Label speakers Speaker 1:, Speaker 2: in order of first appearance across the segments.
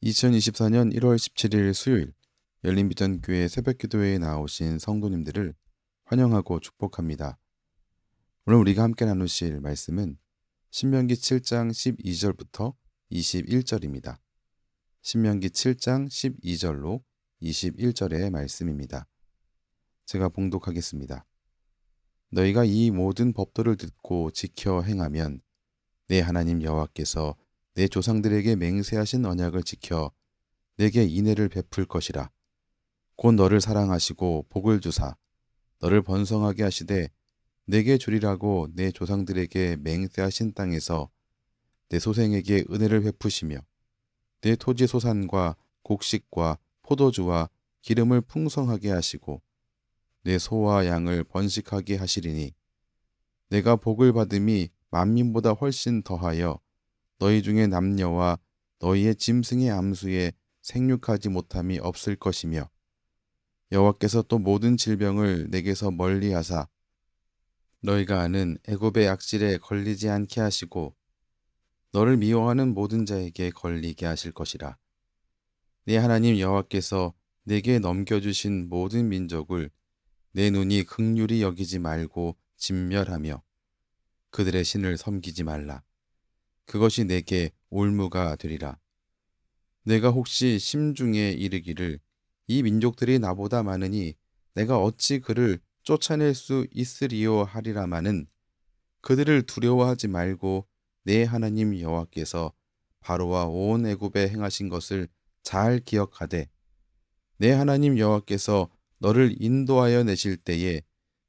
Speaker 1: 2024년 1월 17일 수요일 열린비전교회 새벽기도회에 나오신 성도님들을 환영하고 축복합니다. 오늘 우리가 함께 나누실 말씀은 신명기 7장 12절부터 21절입니다. 신명기 7장 12절로 21절의 말씀입니다. 제가 봉독하겠습니다. 너희가 이 모든 법도를 듣고 지켜 행하면 내 하나님 여호와께서 내 조상들에게 맹세하신 언약을 지켜 내게 인애를 베풀 것이라. 곧 너를 사랑하시고 복을 주사 너를 번성하게 하시되 내게 주리라고 내 조상들에게 맹세하신 땅에서 내 소생에게 은혜를 베푸시며 내 토지 소산과 곡식과 포도주와 기름을 풍성하게 하시고 내 소와 양을 번식하게 하시리니 내가 복을 받음이 만민보다 훨씬 더하여 너희 중에 남녀와 너희의 짐승의 암수에 생육하지 못함이 없을 것이며 여호와께서 또 모든 질병을 내게서 멀리하사 너희가 아는 애굽의 악질에 걸리지 않게 하시고 너를 미워하는 모든 자에게 걸리게 하실 것이라. 네 하나님 여호와께서 내게 넘겨주신 모든 민족을 내 눈이 긍휼히 여기지 말고 진멸하며 그들의 신을 섬기지 말라. 그것이 내게 올무가 되리라. 내가 혹시 심중에 이르기를 이 민족들이 나보다 많으니 내가 어찌 그를 쫓아낼 수 있으리요 하리라마는 그들을 두려워하지 말고 내 하나님 여호와께서 바로와 온 애굽에 행하신 것을 잘 기억하되 내 하나님 여호와께서 너를 인도하여 내실 때에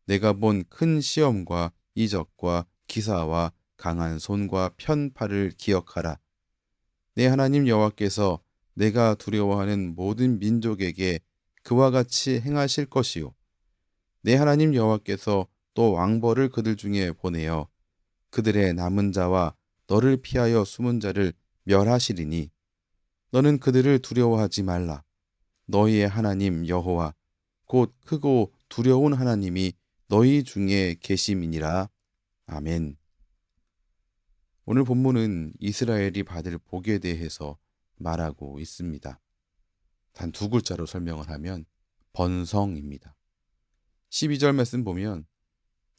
Speaker 1: 내가 본 큰 시험과 이적과 기사와 강한 손과 편팔을 기억하라. 내 하나님 여호와께서 내가 두려워하는 모든 민족에게 그와 같이 행하실 것이요 내 하나님 여호와께서 또 왕벌을 그들 중에 보내어 그들의 남은 자와 너를 피하여 숨은 자를 멸하시리니 너는 그들을 두려워하지 말라. 너희의 하나님 여호와 곧 크고 두려운 하나님이 너희 중에 계심이니라. 아멘. 오늘 본문은 이스라엘이 받을 복에 대해서 말하고 있습니다. 단 두 글자로 설명을 하면 번성입니다. 12절 말씀 보면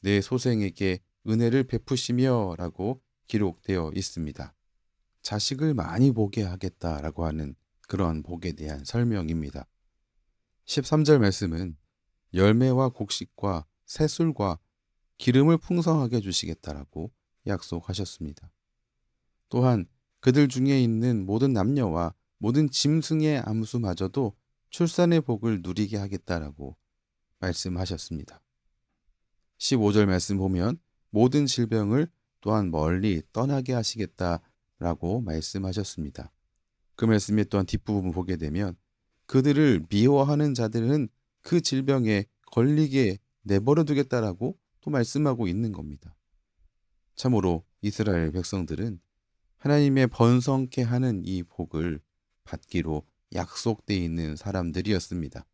Speaker 1: 내 소생에게 은혜를 베푸시며 라고 기록되어 있습니다. 자식을 많이 보게 하겠다라고 하는 그러한 복에 대한 설명입니다. 13절 말씀은 열매와 곡식과 새술과 기름을 풍성하게 주시겠다라고 약속하셨습니다. 또한 그들 중에 있는 모든 남녀와 모든 짐승의 암수마저도 출산의 복을 누리게 하겠다라고 말씀하셨습니다. 15절 말씀 보면 모든 질병을 또한 멀리 떠나게 하시겠다라고 말씀하셨습니다. 그 말씀의 또한 뒷부분 보게 되면 그들을 미워하는 자들은 그 질병에 걸리게 내버려 두겠다라고 또 말씀하고 있는 겁니다. 참으로 이스라엘 백성들은 하나님의 번성케 하는 이 복을 받기로 약속되어 있는 사람들이었습니다.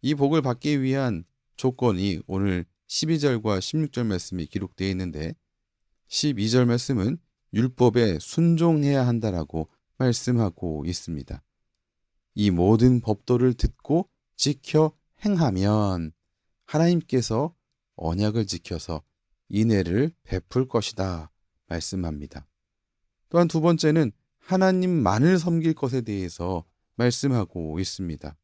Speaker 1: 이 복을 받기 위한 조건이 오늘 12절과 16절 말씀이 기록되어 있는데 12절 말씀은 율법에 순종해야 한다라고 말씀하고 있습니다. 이 모든 법도를 듣고 지켜 행하면 하나님께서 언약을 지켜서 인애를 베풀 것이다 말씀합니다. 또한 두 번째는 하나님만을 섬길 것에 대해서 말씀하고 있습니다.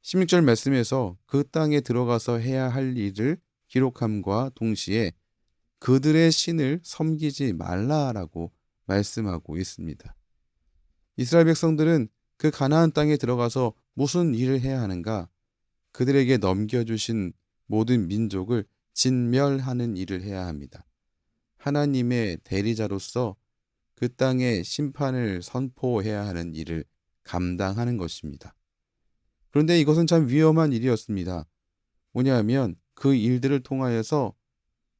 Speaker 1: 16절 말씀에서 그 땅에 들어가서 해야 할 일을 기록함과 동시에 그들의 신을 섬기지 말라라고 말씀하고 있습니다. 이스라엘 백성들은 그 가나안 땅에 들어가서 무슨 일을 해야 하는가? 그들에게 넘겨주신 모든 민족을 진멸하는 일을 해야 합니다. 하나님의 대리자로서 그 땅에 심판을 선포해야 하는 일을 감당하는 것입니다. 그런데 이것은 참 위험한 일이었습니다. 뭐냐하면 그 일들을 통하여서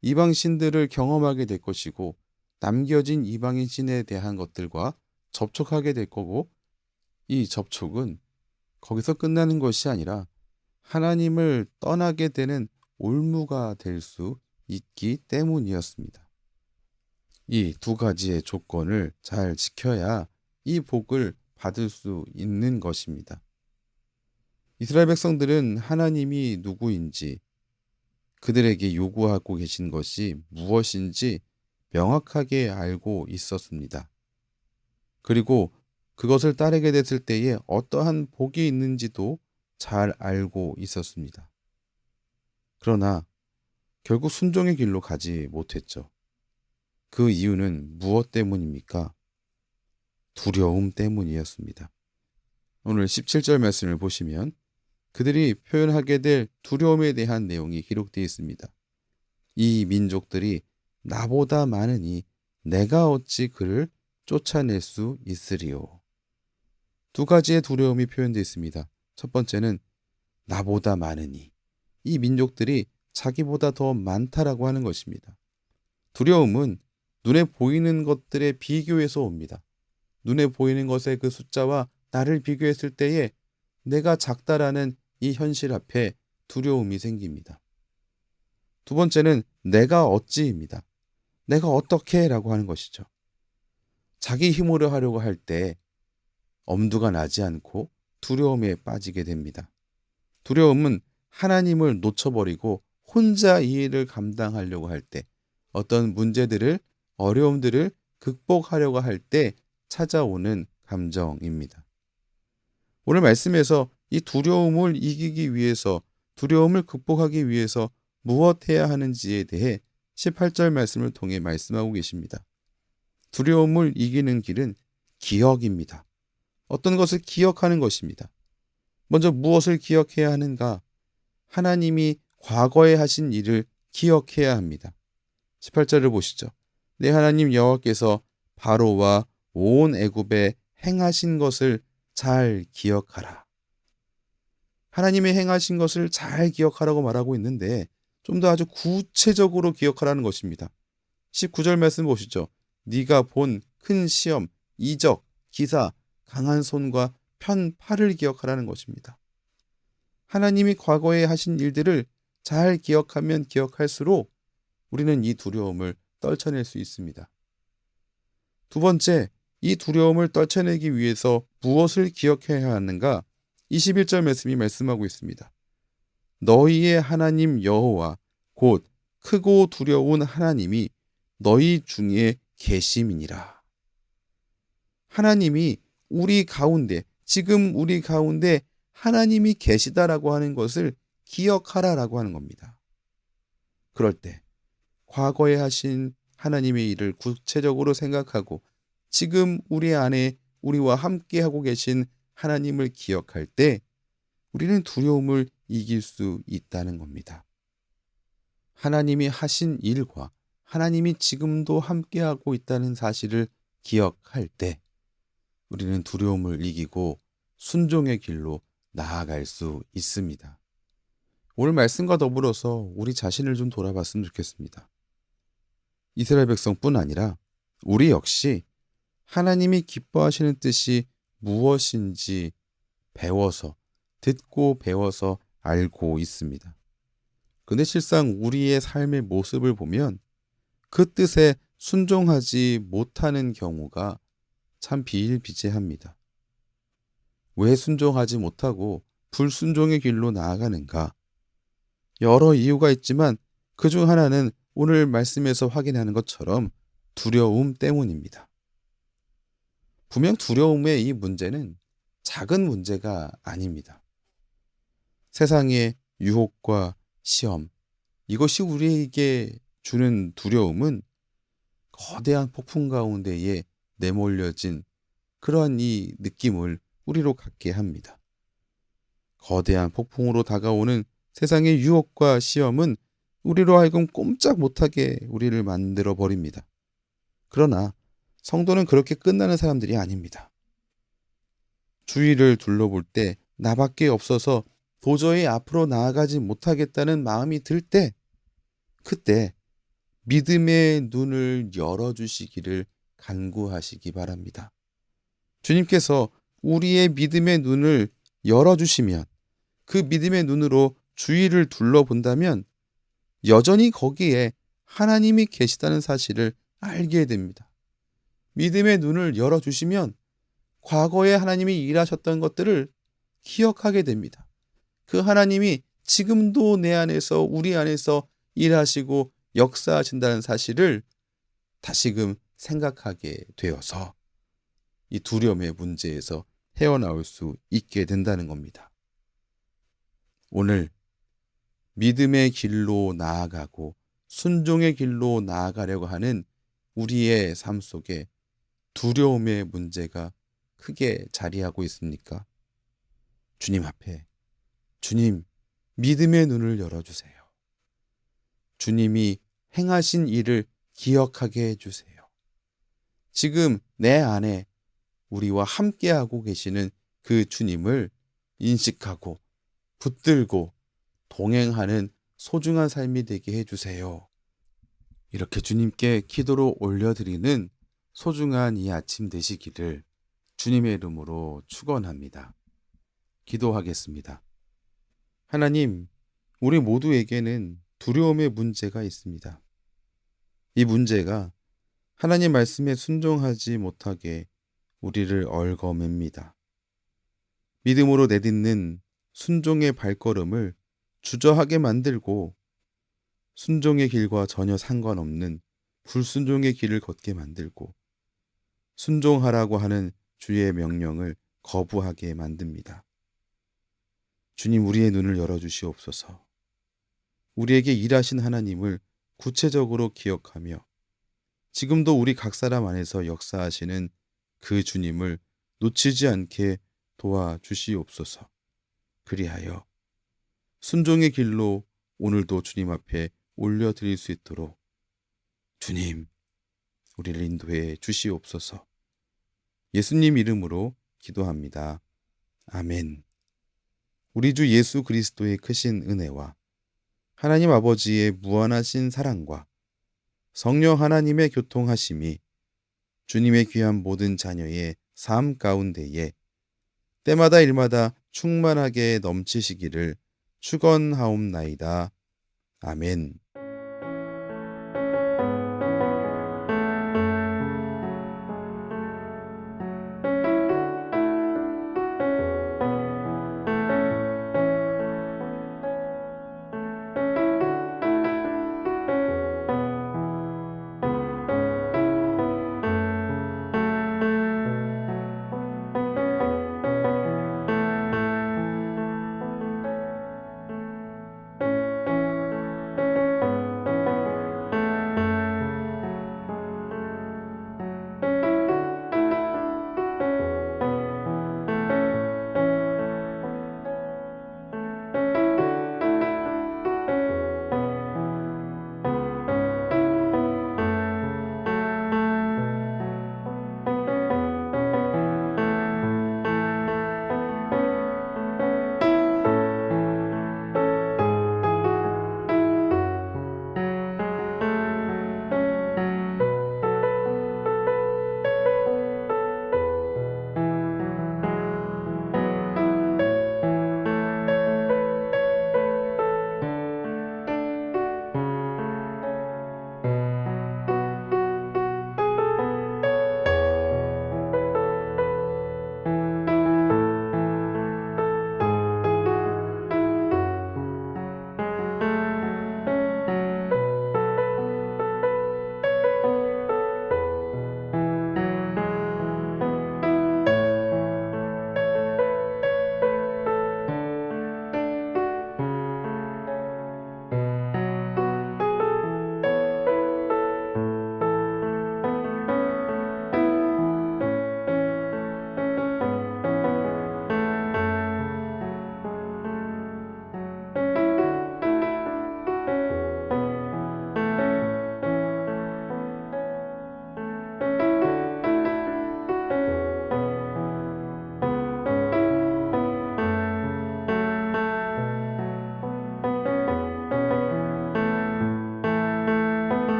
Speaker 1: 이방 신들을 경험하게 될 것이고 남겨진 이방인 신에 대한 것들과 접촉하게 될 거고 이 접촉은 거기서 끝나는 것이 아니라 하나님을 떠나게 되는 올무가 될 수 있기 때문이었습니다. 이 두 가지의 조건을 잘 지켜야 이 복을 받을 수 있는 것입니다. 이스라엘 백성들은 하나님이 누구인지, 그들에게 요구하고 계신 것이 무엇인지 명확하게 알고 있었습니다. 그리고 그것을 따르게 됐을 때에 어떠한 복이 있는지도 잘 알고 있었습니다. 그러나 결국 순종의 길로 가지 못했죠. 그 이유는 무엇 때문입니까? 두려움 때문이었습니다. 오늘 17절 말씀을 보시면 그들이 표현하게 될 두려움에 대한 내용이 기록되어 있습니다. 이 민족들이 나보다 많으니 내가 어찌 그를 쫓아낼 수 있으리요. 두 가지의 두려움이 표현되어 있습니다. 첫 번째는 나보다 많으니, 이 민족들이 자기보다 더 많다라고 하는 것입니다. 두려움은 눈에 보이는 것들의 비교에서 옵니다. 눈에 보이는 것의 그 숫자와 나를 비교했을 때에 내가 작다라는 이 현실 앞에 두려움이 생깁니다. 두 번째는 내가 어찌입니다. 내가 어떻게 라고 하는 것이죠. 자기 힘으로 하려고 할 때 엄두가 나지 않고 두려움에 빠지게 됩니다. 두려움은 하나님을 놓쳐버리고 혼자 이 일을 감당하려고 할 때, 어떤 문제들을, 어려움들을 극복하려고 할 때 찾아오는 감정입니다. 오늘 말씀에서 이 두려움을 이기기 위해서, 두려움을 극복하기 위해서 무엇 해야 하는지에 대해 18절 말씀을 통해 말씀하고 계십니다. 두려움을 이기는 길은 기억입니다. 어떤 것을 기억하는 것입니다. 먼저 무엇을 기억해야 하는가? 하나님이 과거에 하신 일을 기억해야 합니다. 18절을 보시죠. 내 하나님 여호와께서 바로와 온 애굽에 행하신 것을 잘 기억하라. 하나님의 행하신 것을 잘 기억하라고 말하고 있는데 좀 더 아주 구체적으로 기억하라는 것입니다. 19절 말씀 보시죠. 네가 본 큰 시험, 이적, 기사, 강한 손과 편 팔을 기억하라는 것입니다. 하나님이 과거에 하신 일들을 잘 기억하면 기억할수록 우리는 이 두려움을 떨쳐낼 수 있습니다. 두 번째, 이 두려움을 떨쳐내기 위해서 무엇을 기억해야 하는가? 21절 말씀이 말씀하고 있습니다. 너희의 하나님 여호와 곧 크고 두려운 하나님이 너희 중에 계심이니라. 하나님이 우리 가운데, 지금 우리 가운데 하나님이 계시다라고 하는 것을 기억하라라고 하는 겁니다. 그럴 때 과거에 하신 하나님의 일을 구체적으로 생각하고 지금 우리 안에 우리와 함께하고 계신 하나님을 기억할 때 우리는 두려움을 이길 수 있다는 겁니다. 하나님이 하신 일과 하나님이 지금도 함께하고 있다는 사실을 기억할 때 우리는 두려움을 이기고 순종의 길로 나아갈 수 있습니다. 오늘 말씀과 더불어서 우리 자신을 좀 돌아봤으면 좋겠습니다. 이스라엘 백성뿐 아니라 우리 역시 하나님이 기뻐하시는 뜻이 무엇인지 배워서, 듣고 배워서 알고 있습니다. 근데 실상 우리의 삶의 모습을 보면 그 뜻에 순종하지 못하는 경우가 참 비일비재합니다. 왜 순종하지 못하고 불순종의 길로 나아가는가? 여러 이유가 있지만 그중 하나는 오늘 말씀에서 확인하는 것처럼 두려움 때문입니다. 분명 두려움의 이 문제는 작은 문제가 아닙니다. 세상의 유혹과 시험, 이것이 우리에게 주는 두려움은 거대한 폭풍 가운데에 내몰려진 그러한 이 느낌을 우리로 갖게 합니다. 거대한 폭풍으로 다가오는 세상의 유혹과 시험은 우리로 하여금 꼼짝 못하게 우리를 만들어 버립니다. 그러나 성도는 그렇게 끝나는 사람들이 아닙니다. 주위를 둘러볼 때 나밖에 없어서 도저히 앞으로 나아가지 못하겠다는 마음이 들 때, 그때 믿음의 눈을 열어주시기를 간구하시기 바랍니다. 주님께서 우리의 믿음의 눈을 열어주시면 그 믿음의 눈으로 주위를 둘러본다면 여전히 거기에 하나님이 계시다는 사실을 알게 됩니다. 믿음의 눈을 열어주시면 과거에 하나님이 일하셨던 것들을 기억하게 됩니다. 그 하나님이 지금도 내 안에서, 우리 안에서 일하시고 역사하신다는 사실을 다시금 생각하게 되어서 이 두려움의 문제에서 헤어나올 수 있게 된다는 겁니다. 오늘 믿음의 길로 나아가고 순종의 길로 나아가려고 하는 우리의 삶 속에 두려움의 문제가 크게 자리하고 있습니까? 주님 앞에, 주님, 믿음의 눈을 열어주세요. 주님이 행하신 일을 기억하게 해주세요. 지금 내 안에 우리와 함께하고 계시는 그 주님을 인식하고 붙들고 동행하는 소중한 삶이 되게 해주세요. 이렇게 주님께 기도로 올려드리는 소중한 이 아침 되시기를 주님의 이름으로 축원합니다. 기도하겠습니다. 하나님, 우리 모두에게는 두려움의 문제가 있습니다. 이 문제가 하나님 말씀에 순종하지 못하게 우리를 얽어맵니다. 믿음으로 내딛는 순종의 발걸음을 주저하게 만들고 순종의 길과 전혀 상관없는 불순종의 길을 걷게 만들고 순종하라고 하는 주의 명령을 거부하게 만듭니다. 주님, 우리의 눈을 열어주시옵소서. 우리에게 일하신 하나님을 구체적으로 기억하며 지금도 우리 각 사람 안에서 역사하시는 그 주님을 놓치지 않게 도와주시옵소서. 그리하여 순종의 길로 오늘도 주님 앞에 올려드릴 수 있도록 주님, 우리를 인도해 주시옵소서. 예수님 이름으로 기도합니다. 아멘. 우리 주 예수 그리스도의 크신 은혜와 하나님 아버지의 무한하신 사랑과 성령 하나님의 교통하심이 주님의 귀한 모든 자녀의 삶 가운데에 때마다 일마다 충만하게 넘치시기를 축원하옵나이다. 아멘.